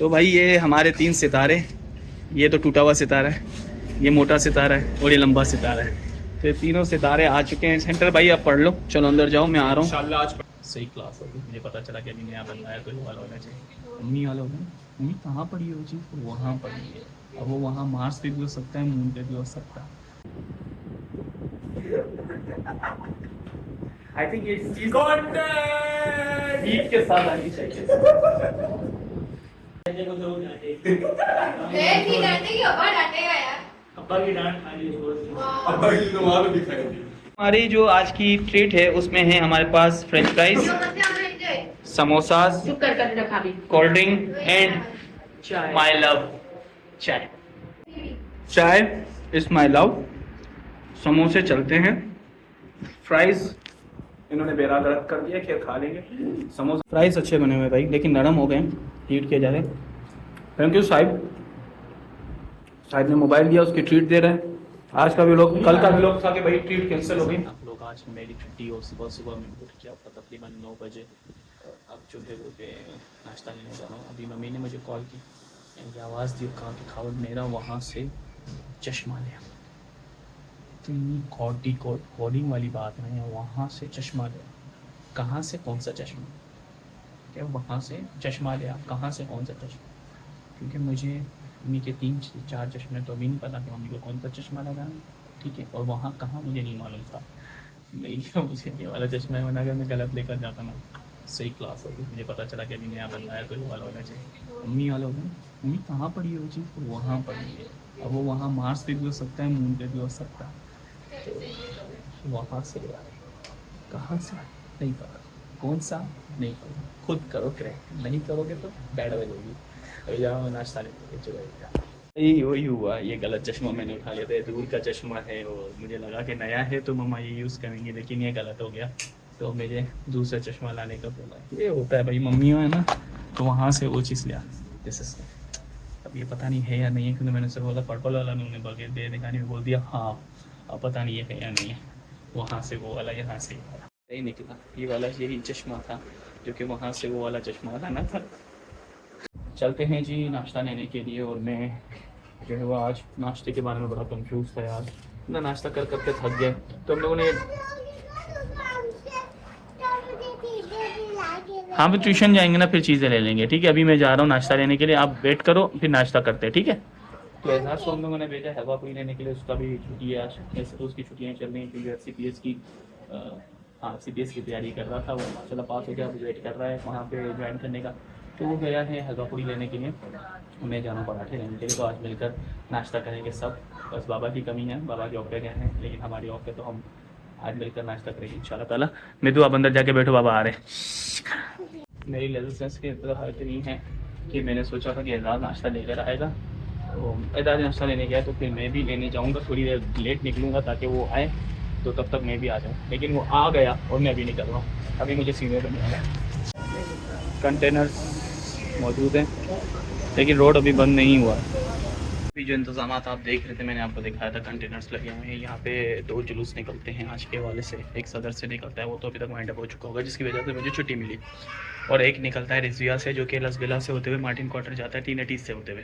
तो भाई ये हमारे 3 सितारे, ये तो टूटा हुआ सितारा है, ये मोटा सितारा है और ये लंबा सितारा है। तो ये तीनों सितारे आ चुके हैं सेंटर। भाई आप पढ़ लो, चलो अंदर जाओ, मैं आ रहा हूँ। आज सही क्लास होगी। मुझे पता चला कि अभी नया बंदा है तो ये वाला होना चाहिए। मम्मी वाला होगा। मम्मी कहाँ पड़ी है वो चीज़? तो वहाँ पड़ी है। अब वो वहाँ मार्स पे भी हो सकता है, मून पे भी हो सकता है। आई थिंक ये चीज़ हीट के साथ आनी चाहिए। डांटेगा यार। अब्बा की डांट खानी छोड़ दी। अब्बा की तो वहाँ पे भी खाएंगे। हमारी जो आज की ट्रीट है उसमें है हमारे पास French fries, samosas, cold drink and my love chai. Chai is my love. समोसे चलते हैं, फ्राइज इन्होंने बेरा गरक कर दिया, खैर खा लेंगे। समोसा फ्राइज अच्छे बने हुए भाई, लेकिन नरम हो गए, हीट किए जा रहे। Thank you Sahib. साहिब ने मोबाइल दिया, उसकी ट्रीट दे रहे हैं। आज का भी लोग, कल का भी लोग था कि भाई ट्रीट कैंसिल हो गई। आप लोग आज मेरी छुट्टी हो, सुबह सुबह में उठ गया तकरीबन 9 बजे। अब जो है वो नाश्ता लेने जा रहा हूँ। अभी मम्मी ने मुझे कॉल की, आवाज़ दी, कहा कि खावड़ मेरा वहाँ से चश्मा लिया। तो ये कोडिंग वाली बात नहीं है, वहाँ से चश्मा लिया। कहाँ से कौन सा चश्मा? क्या वहाँ से चश्मा लिया, कहाँ से कौन सा चश्मा? क्योंकि मुझे मम्मी के 3-4 चश्मे तो अभी नहीं पता कि मम्मी को कौन सा चश्मा लगा है, ठीक है। और वहाँ कहाँ मुझे नहीं मालूम था। नहीं मुझे ये वाला चश्मा है, वरना अगर मैं गलत लेकर जाता ना। सही क्लास होगी। मुझे पता चला कि अभी नया बंदा है तो ये वाला होना चाहिए। मम्मी वाला होगा। मम्मी कहाँ पड़ी है वो चीज़? तो वहाँ पड़ी है। अब वो वहाँ मार्स पे भी हो सकता है, मून पे भी हो सकता है। तो वहाँ से कहाँ से नहीं पता, कौन सा नहीं पता, खुद करो क्रैक। नहीं करोगे तो बैड बजेगी। अभी जाओ नाश्ता लेते चलो। यही वही हुआ, ये गलत चश्मा मैंने उठा लिया था। दूर का चश्मा है और मुझे लगा कि नया है तो मम्मा ये यूज़ करेंगे, लेकिन ये गलत हो गया। तो मुझे दूसरा चश्मा लाने का बोला। ये होता है भाई, मम्मी है ना, तो वहाँ से वो चीज़ लिया जैसे। अब ये पता नहीं है या नहीं है, क्योंकि मैंने उससे बोला पर्पल वाला, उन्होंने बगैर दे दिखाने में बोल दिया हाँ। अब पता नहीं है या नहीं है। वहाँ से वो वाला, यहाँ से नहीं निकला। ये वाला यही चश्मा था जो कि वहाँ से वो वाला चश्मा लाना था। चलते हैं जी नाश्ता लेने के लिए। और मैं जो है वो आज नाश्ते के बारे में बड़ा कंफ्यूज था यार, ना नाश्ता कर करके थक गए। तो हम लोगों ने, हाँ फिर ट्यूशन जाएंगे ना, फिर चीज़ें ले लेंगे, ठीक है। अभी मैं जा रहा हूँ नाश्ता लेने के लिए, आप वेट करो, फिर नाश्ता करते हैं, ठीक है। तो एजाज को हम लोगों ने भेजा हलवा पूरी लेने के लिए, उसका भी छुट्टी है आज। ऐसे तो उसकी छुट्टियाँ चल रही हैं क्योंकि CPS की CPS की तैयारी कर रहा था वो, माशाल्लाह पास हो गया। अब वेट कर रहा है वहाँ पे ज्वाइन करने का। तो वो गया है हलवा पूरी लेने के लिए, मैं जाना पराठे लेने के लिए। तो आज मिलकर नाश्ता करेंगे सब। बस बाबा की कमी है, बाबा जॉब पे गए हैं, लेकिन हमारी ऑफ पे, तो हम आज मिलकर नाश्ता करेंगे इंशाल्लाह ताला। मैं तो आप अंदर जाके बैठो, बाबा आ रहे। मेरी लेज़रनेस की तरह इतनी है कि मैंने सोचा था कि एजाज नाश्ता लेकर आएगा, तो एजाज नाश्ता लेने गया, तो फिर मैं भी लेने जाऊंगा। थोड़ी देर लेट निकलूँगा ताकि वो आए, तो तब तक मैं भी आ जाऊँ। लेकिन वो आ गया और मैं अभी निकल रहा हूँ। अभी मुझे सीनियर बनना है। कंटेनर्स मौजूद हैं, लेकिन रोड अभी बंद नहीं हुआ। अभी जो इंतज़ाम आप देख रहे थे, मैंने आपको दिखाया था, कंटेनर्स लगे हुए हैं यहाँ पे। 2 जुलूस निकलते हैं आज के वाले से। एक सदर से निकलता है, वो तो अभी तक वाइंड अप हो चुका होगा, जिसकी वजह से मुझे छुट्टी मिली। और एक निकलता है रिजविया से, जो कि लसबिला से होते हुए मार्टिन क्वार्टर जाता है, 3 अटीज़ से होते हुए।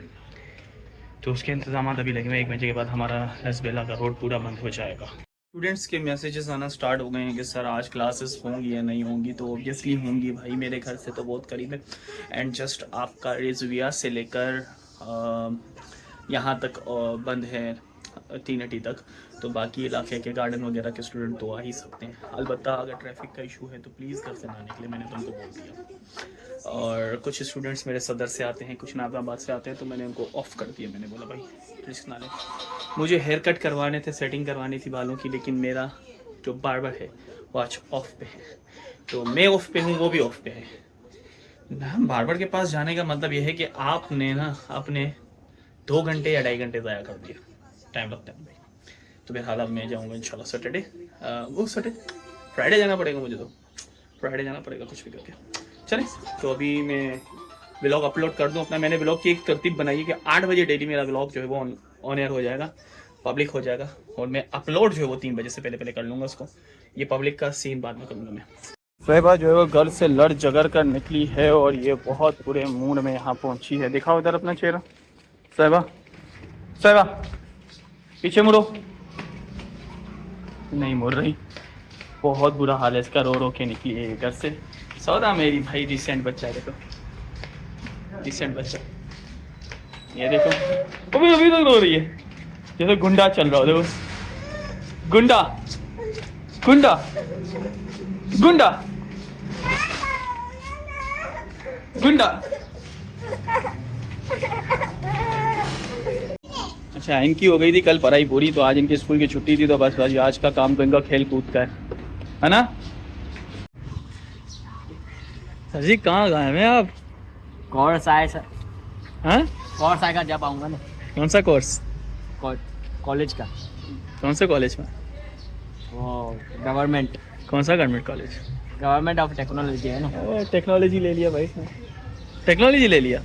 तो उसके इंतजाम अभी लगे हुए। 1 बजे के बाद हमारा लसबिला का रोड पूरा बंद हो जाएगा। स्टूडेंट्स के मैसेजेस आना स्टार्ट हो गए हैं कि सर आज क्लासेस होंगी या नहीं होंगी। तो ऑब्वियसली होंगी भाई, मेरे घर से तो बहुत करीब है। एंड जस्ट आपका रिजविया से लेकर यहाँ तक बंद है 3 अटी तक। तो बाकी इलाके के गार्डन वगैरह के स्टूडेंट तो आ ही सकते हैं। अलबत्ता अगर ट्रैफिक का इशू है तो प्लीज़ घर से ना निकले, मैंने तुमको बोल दिया। और कुछ स्टूडेंट्स मेरे सदर से आते हैं, कुछ नाज़ाबाद से आते हैं, तो मैंने उनको ऑफ़ कर दिया। मैंने बोला भाई रिस्क ना लें। मुझे हेयर कट करवाने थे, सेटिंग करवानी थी बालों की, लेकिन मेरा जो बार्बर है वो आज ऑफ पे है। तो मैं ऑफ पे हूँ, वो भी ऑफ पे है ना। बार्बर के पास जाने का मतलब ये है कि आपने ना अपने 2 घंटे या 2.5 घंटे ज़ाया कर दिया, टाइम लगता है भाई। तो फिलहाल अब मैं जाऊँगा इंशाल्लाह सैटरडे, वो सैटरडे फ्राइडे जाना पड़ेगा मुझे। तो फ्राइडे जाना पड़ेगा कुछ भी करके। चलें, तो अभी मैं व्लॉग अपलोड कर दूं अपना। मैंने व्लॉग की एक तरतीब बनाई है कि 8 बजे डेली मेरा व्लॉग जो है वो ऑन एयर हो जाएगा, पब्लिक हो जाएगा। और मैं अपलोड जो है वो 3 बजे से पहले कर लूँगा उसको। ये पब्लिक का सीन बाद में करूँगा मैं। सहबा जो है वो घर से लड़ झगड़ कर निकली है और ये बहुत बुरे मूड में यहाँ पहुँची है। दिखाओ उधर अपना चेहरा। सहबा, सहबा पीछे मुड़ो। नहीं मुड़ रही। बहुत बुरा हाल है इसका, रो रो के निकली है घर से। सौदा मेरी भाई रिसेंट बच्चा है, देखो रिसेंट बच्चा। ये देखो अभी अभी तक रो रही है जैसे गुंडा चल रहा हो। देखो गुंडा गुंडा गुंडा गुंडा। अच्छा इनकी हो गई थी कल पढ़ाई पूरी, तो आज इनके स्कूल की छुट्टी थी, तो बस आज का काम तो इनका खेल कूद का है ना। सर जी कहाँ गए हैं आप? कोर्स आए सर, हाँ कोर्स आएगा जब आऊँगा ना। कौन सा कोर्स? कॉलेज का, कौन से कॉलेज में? वो गवर्नमेंट कौन सा government college? Government of technology है ना। टेक्नोलॉजी ले लिया भाई इसने, टेक्नोलॉजी ले लिया।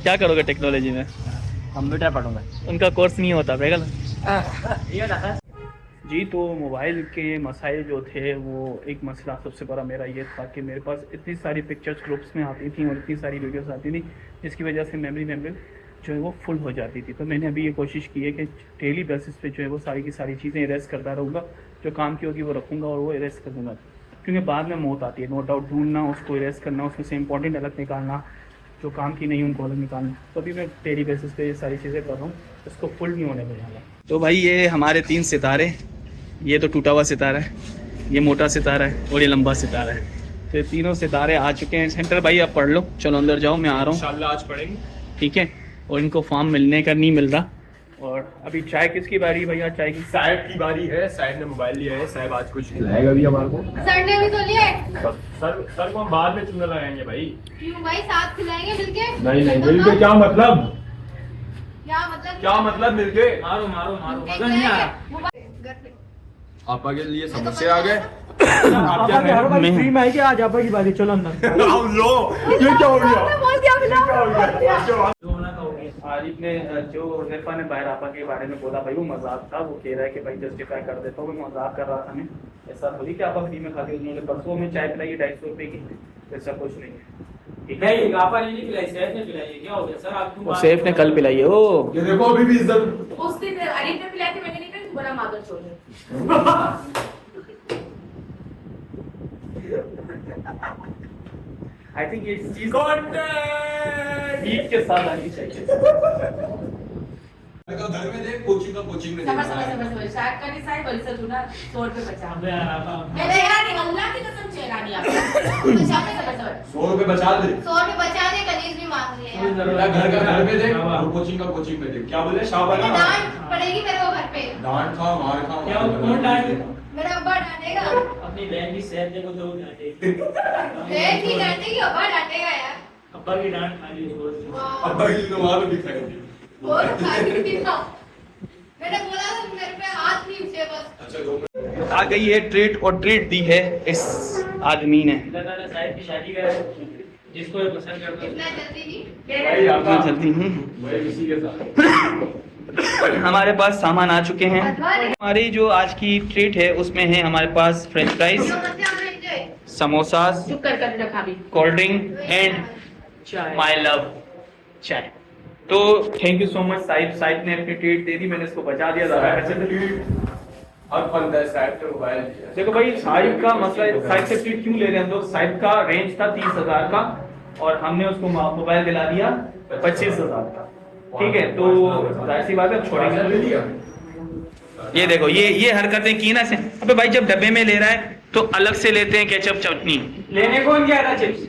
क्या करोगे टेक्नोलॉजी में? कंप्यूटर पढ़ूंगा। उनका कोर्स नहीं होता बेगल। ये ना जी तो मोबाइल के मसाइल जो थे वो एक मसला सबसे बड़ा मेरा ये था कि मेरे पास इतनी सारी पिक्चर्स ग्रुप्स में आती थी और इतनी सारी वीडियोस आती थी जिसकी वजह से मेमोरी जो है वो फुल हो जाती थी। तो मैंने अभी ये कोशिश की है कि डेली बेसिस पे जो है वो सारी की सारी चीज़ें इरेज करता रहूँगा, जो काम की होगी वो रखूँगा और वो इरेज कर दूँगा, क्योंकि बाद में मौत आती है। नो डाउट ढूंढना, उसको इरेज करना, उसमें से इंपॉर्टेंट अलग निकालना, जो काम की नहीं उनको अलग निकालना। तो अभी मैं डेली बेसिस पे ये सारी चीज़ें कर रहा हूँ, इसको फुल नहीं होने देना। तो भाई ये हमारे 3 सितारे, ये तो टूटा हुआ सितारा है, ये मोटा सितारा है और ये लंबा सितारा है। तो ये तीनों सितारे आ चुके हैं। सेंटर भाई आप पढ़ लो, चलो अंदर जाओ, मैं आ रहा हूँ इंशाल्लाह आज पढ़ेंगे। ठीक है। और इनको फॉर्म मिलने का नहीं मिल रहा। और अभी चाय किसकी बारी है भैया? चाय की साहिब की बारी है, साहिब ने मोबाइल लिया है, साहिब आज कुछ खिलाएगा भी हमारे को। सर ने भी तो लिया है। सर को हम बाद में चूना लगाएंगे भाई। क्यों भाई, साथ खिलाएंगे मिलके? नहीं मिलके क्या मतलब? क्या मतलब? क्या मतलब मिलके? मारो मारो मारो, एक मजा नहीं आ रहा। घर पे आपा के लिए समोसे आ गए। आप क्या कह रहे हो? फ्री में है कि आज आपा की बारी, चलो अंदर। लो ये क्या हो गया? बोल दिया बिना। आरिफ ने जो निफा ने बाहर आपा के बारे में बोला भाई वो मजाक था। वो कह रहा है कि भाई जस्टिफाई कर देता हूँ, मैं मजाक कर रहा था। मैं ऐसा थोड़ी कि आपा फ्री में खाते। उन्होंने परसों में चाय पिलाई 250 रुपए की, ऐसा कुछ नहीं है। ठीक है, नहीं आपा ने नहीं पिलाई, सैफ ने पिलाई है। क्या हो गया सर आपको? वो सेफ ने कल पिलाई है। वो ये देखो अभी भी इज्जत। उस दिन अरीफ ने पिलाई थी, मैंने नहीं पिलाई, बड़ा मादर चोर है। आई थिंक ये चीज ईद के साथ आनी चाहिए। घर में देख कोचिंग में समझ शायद का नहीं साहिब बरिसर तू ना 100 रुपए बचा। अबे यार आपा, मैं यार अल्लाह की कसम चेहरानी आप बचा के समझ 100 रुपए बचा दे। 100 रुपए बचा दे, कनीज भी मांग रही है यार। या घर में देख और कोचिंग में देख। क्या बोले? शाबाश। मुझे डांट पड़ेगी मेरे को घर पे। डांट खा मार खा। क्या कौन डांटे? मेरा अब्बा डांटेगा। अपनी बहन की सैफ देखो तो वो डांटे। देख ही डांटेगी, अब्बा डांटेगा यार। अब्बा की डांट खा ली रोज। वाह। अब भाई तो वहां भी खाएंगे। और खाने भी ना। मैंने बोला था मेरे पे हाथ नहीं उठे बस। अच्छा 2 मिनट आ गई है ट्रीट, और ट्रीट दी है इस आदमी ने। दादा साहिब की शादी का है, जिसको ये पसंद करता है। इतना जल्दी नहीं। भाई अपना आपा चलती हूँ। भाई इसी के साथ हमारे पास सामान आ चुके हैं। हमारी जो आज की ट्रीट है उसमें है हमारे पास फ्रेंच फ्राइज, समोसास, चुप कर रखा भी। कोल्ड ड्रिंक एंड चाय। माय लव चाय। तो thank you so much Sahib ने अपनी ट्रीट दे दी, मैंने इसको बचा दिया ज़्यादा पैसे से। और फंदा है साहिब ने मोबाइल लिया। देखो भाई साहिब का मसला है, साहिब से ट्रीट क्यों ले रहे हैं हम लोग? साहिब का रेंज था 30,000 का और हमने उसको मोबाइल दिला दिया 25,000 का। ठीक है, तो जाहिर सी बात है छोड़ेंगे तो लिया। ये देखो ये हरकतें की ना से। अबे भाई जब डब्बे में ले रहा है तो अलग से लेते हैं केचप चटनी। लेने कौन गया था चिप्स?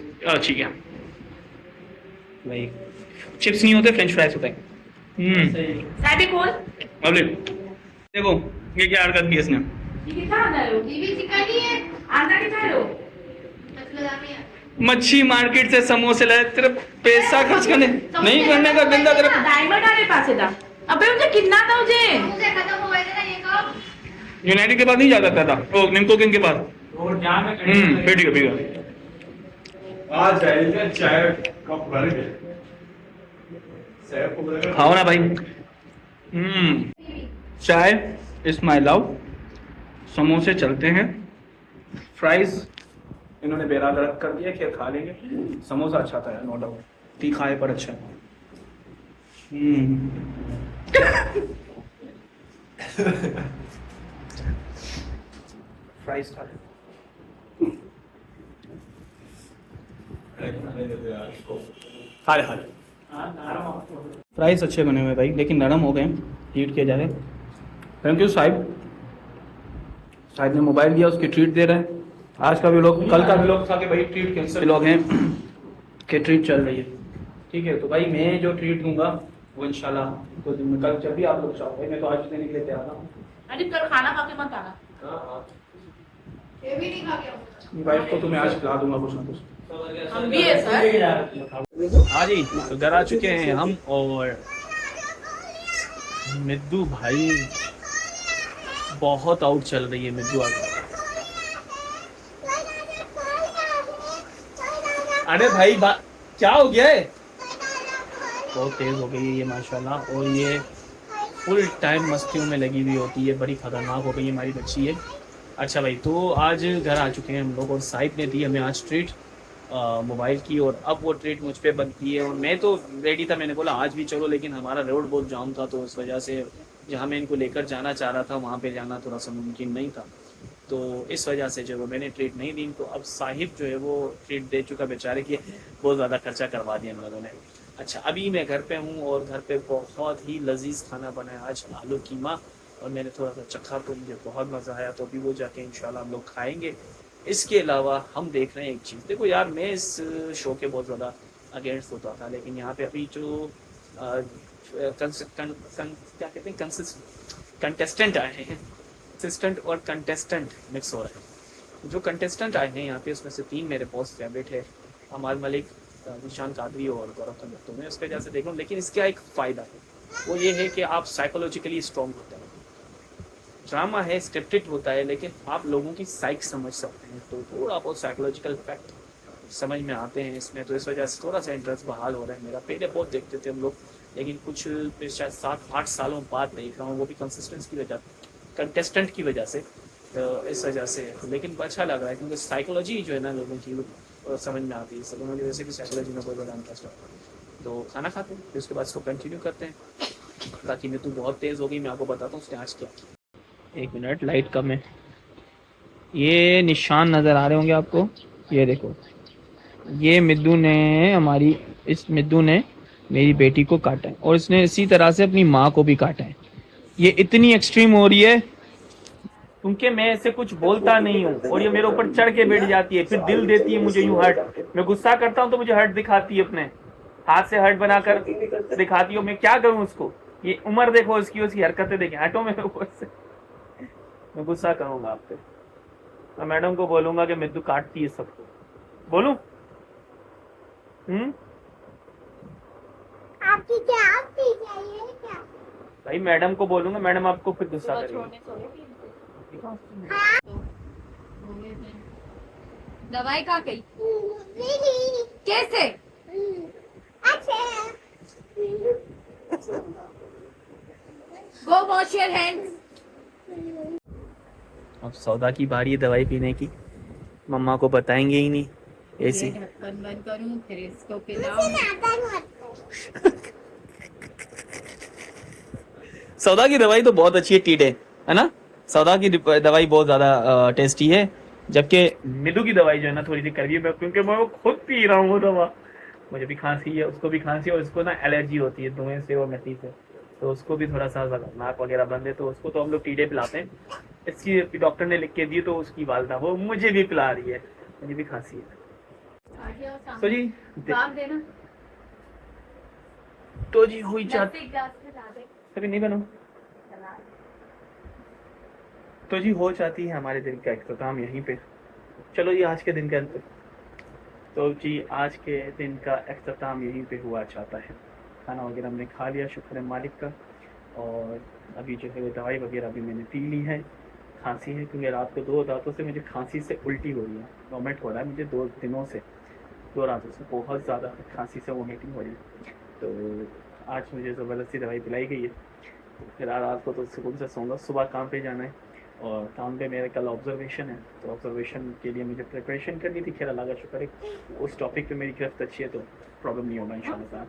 ठीक है भाई, चिप्स नहीं होते, फ्रेंच फ्राइज होते हैं। सही। साहिब भी खोल। अबले देखो ये क्या हरकत की इसने। ये कितना अंडा लो? ये भी चिकन ही है। अंडा कितना लो? मतलब है मच्छी मार्केट से समोसे लाए, तेरे पैसा खर्च करने नहीं करने का गंदा तेरा। डायमंड आने पास था। अबे मुझे कितना था मुझे? मुझे खत्म हो गया था ये कब? यूनाइटेड के पास नहीं जा सकता था, वो निम्को किंग के पास। और जाम में फिर ठीक है। आज जाएगा चाय कप भर के। साहिब को बोलेगा खाओ ना भाई। चाय इज माय लव, समोसे चलते हैं, फ्राइज इन्होंने बेरा गर्क कर दिया, खैर खा लेंगे। समोसा अच्छा था यार, नो डाउट, तीखा है पर अच्छा है। फ्राइज था, खा ले। फ्राइज अच्छे बने हुए भाई, लेकिन नरम हो गए, हीट किए जा रहे। Thank you Sahib. साहिब ने मोबाइल दिया, उसकी ट्रीट दे रहे हैं। आज का भी लोग, कल का भी लोग था कि भाई ट्रीट कैंसिल, लोग हैं कि ट्रीट चल रही है। ठीक है, तो भाई मैं जो ट्रीट दूंगा वो इंशाल्लाह तो दिन में, कल जब भी आप लोग चाहो, भाई मैं तो आज देने के लिए तैयार हूँ। अरे कल खाना खा के मत आना। ये भी नहीं खा के आऊंगा। वाइफ को तो मैं आज खिला दूंगा कुछ ना कुछ। हम भी है सर। हाँ जी, तो घर आ चुके हैं हम, और मिद्दू भाई बहुत आउट चल रही है। मिद्दू आ गई। अरे भाई क्या हो गया है? बहुत तेज हो गई है ये माशाल्लाह, और ये फुल टाइम मस्तियों में लगी हुई होती है, बड़ी खतरनाक हो गई है हमारी बच्ची है। अच्छा भाई, तो आज घर आ चुके हैं हम लोग, और साहिब ने दी हमें आज ट्रीट मोबाइल की, और अब वो ट्रीट मुझ पे बनती है। और मैं तो रेडी था, मैंने बोला आज भी चलो, लेकिन हमारा रोड बहुत जाम था, तो इस वजह से जहाँ मैं इनको लेकर जाना चाह रहा था वहाँ पे जाना थोड़ा सा मुमकिन नहीं था, तो इस वजह से जो मैंने ट्रीट नहीं दी। तो अब साहिब जो है वो ट्रीट दे चुका बेचारे की, बहुत ज़्यादा खर्चा करवा दिया हम लोगों ने। अच्छा, अभी मैं घर पे हूँ, और घर पे बहुत ही लजीज खाना बना है आज, आलू कीमा, और मैंने थोड़ा सा चखा तो मुझे बहुत मज़ा आया, तो अभी वो जाके इंशाल्लाह हम लोग खाएंगे। इसके अलावा हम देख रहे हैं एक चीज़, देखो यार मैं इस शो के बहुत ज़्यादा अगेंस्ट होता था, लेकिन यहाँ पे अभी जो क्या कहते हैं कंटेस्टेंट आए हैं, कंसिस्टेंट और कंटेस्टेंट मिक्स हो रहे हैं। जो कंटेस्टेंट आए हैं यहाँ पे, उसमें से 3 मेरे बहुत फेवरेट है, अमाल मलिक, निशान कादरी और गौरव खन्ना। तो मैं उसके जैसे देख रहा हूँ, लेकिन इसका एक फ़ायदा है, वो ये है कि आप साइकोलॉजिकली स्ट्रॉन्ग होते हैं। ड्रामा है, स्क्रिप्टेड होता है, लेकिन आप लोगों की साइक समझ सकते हैं, तो थोड़ा बहुत साइकोलॉजिकल फैक्ट समझ में आते हैं इसमें, तो इस वजह से थोड़ा सा इंटरेस्ट बहाल हो रहा है मेरा। पहले बहुत देखते थे हम लोग, लेकिन कुछ शायद 7-8 सालों बाद देख रहा हूँ, वो भी कंसिस्टेंस की वजह, कंटेस्टेंट की वजह से, तो इस वजह से। लेकिन अच्छा लग रहा है, क्योंकि साइकोलॉजी जो है ना लोगों की, वो समझ में आती है। सब लोगों की वैसे भी साइकोलॉजी में बहुत बड़ा इंटरेस्ट है। तो खाना खाते हैं, फिर उसके बाद इसको कंटिन्यू करते हैं, ताकि मैं तो बहुत तेज़ हो गई। मैं आपको बताता हूँ उसने आज क्या। 1 मिनट, लाइट कम है। ये निशान नज़र आ रहे होंगे आपको, ये देखो, ये मिद्दू ने हमारी, इस मिद्दू ने मेरी बेटी को काटा है, और इसने इसी तरह से अपनी माँ को भी काटा है। ये इतनी एक्सट्रीम हो रही है क्योंकि मैं ऐसे कुछ बोलता नहीं हूँ, और ये मेरे ऊपर चढ़ के बैठ जाती है, फिर दिल देती है मुझे यूं हर्ट। मैं गुस्सा करता हूँ तो मुझे हर्ट दिखाती है, अपने हाथ से हर्ट बनाकर दिखाती है। मैं क्या करूँ उसको? ये उम्र देखो उसकी, उसकी हरकतें देखें, हटो मेरे ऊपर से। मैं गुस्सा करूंगा आप पे, मैं मैडम को बोलूंगा कि मिद्दू काटती है सबको। बोलूं? आपकी चाहिए क्या? भाई मैडम को बोलूंगा, मैडम आपको फिर गुस्सा करेगी। दवाई कहाँ गई? कैसे? Go wash your hands. अब सौदा की बारी है दवाई पीने की, मम्मा को बताएंगे ही नहीं ऐसी। ढक्कन बंद करूं, फिर इसको पिलाऊं। सौदा की दवाई तो बहुत अच्छी है, टीडे है ना। सौदा की दवाई बहुत ज़्यादा टेस्टी है, जबकि मिद्दू की दवाई जो है ना थोड़ी सी कड़वी है, क्योंकि मैं वो खुद पी रहा हूँ वो दवा। मुझे भी खांसी है, उसको भी खांसी है, और उसको ना एलर्जी होती है धुएं से और मिट्टी से, तो उसको भी थोड़ा सा नाक वगैरह बंद है, तो उसको तो हम लोग टीडे पिलाते हैं। इसकी डॉक्टर ने लिख के दी, तो उसकी वालदा वो मुझे भी पिला रही है, मुझे भी खांसी है। तो जी देना। तो जी हुई चाहती, एक गिलास में ला दे। कभी नहीं बनो। तो जी हो जाती है हमारे दिन का इख्तिताम यहीं पे। चलो जी आज के दिन का, तो जी आज के दिन का इख्तिताम यहीं पे हुआ चाहता है। खाना वगैरह हमने खा लिया, शुक्र है मालिक का, और अभी जो है वो दवाई वगैरह भी मैंने पी ली है। खांसी है क्योंकि रात को 2 रातों से मुझे खांसी से उल्टी हो रही है, वोमिट हो रहा है मुझे 2 दिनों से, 2 रातों से बहुत ज़्यादा खांसी से वोमिटिंग हो रही है। तो आज मुझे ज़बरदस्ती दवाई पिलाई गई है, फिर रात को तो सुकून से सोऊंगा। सुबह काम पे जाना है, और टाउन पे मेरे कल ऑब्जर्वेशन है, तो ऑब्जर्वेशन के लिए मुझे प्रिपरेशन करनी थी। खैर अल्लाह का शुक्र है उस टॉपिक पे मेरी गिरफ्त अच्छी है, तो प्रॉब्लम नहीं होगा इंशाल्लाह।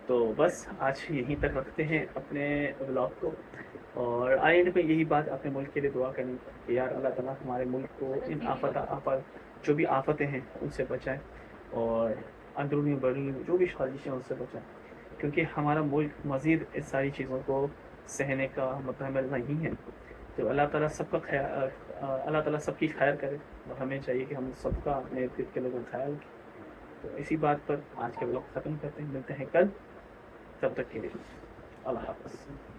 तो बस आज यहीं तक रखते हैं अपने ब्लॉग को, और एंड पे यही बात अपने मुल्क के लिए दुआ करनी कि यार अल्लाह ताला हमारे मुल्क को इन आफत जो भी आफतें हैं उनसे बचाए, और अंदरूनी बैरूनी जो भी साजिशें हैं उससे बचाए, क्योंकि हमारा मुल्क मज़ीद इस सारी चीज़ों को सहने का मुतहम्मिल नहीं है। तो अल्लाह ताला सबका ख्याल, अल्लाह ताला सबकी खैर करे, और हमें चाहिए कि हम सबका अपने इर्द गिर्द के लोगों का ख्याल रखें। तो इसी बात पर आज के ब्लॉग ख़त्म करते हैं, मिलते हैं कल, तब तक के लिए अल्लाह हाफ़िज़।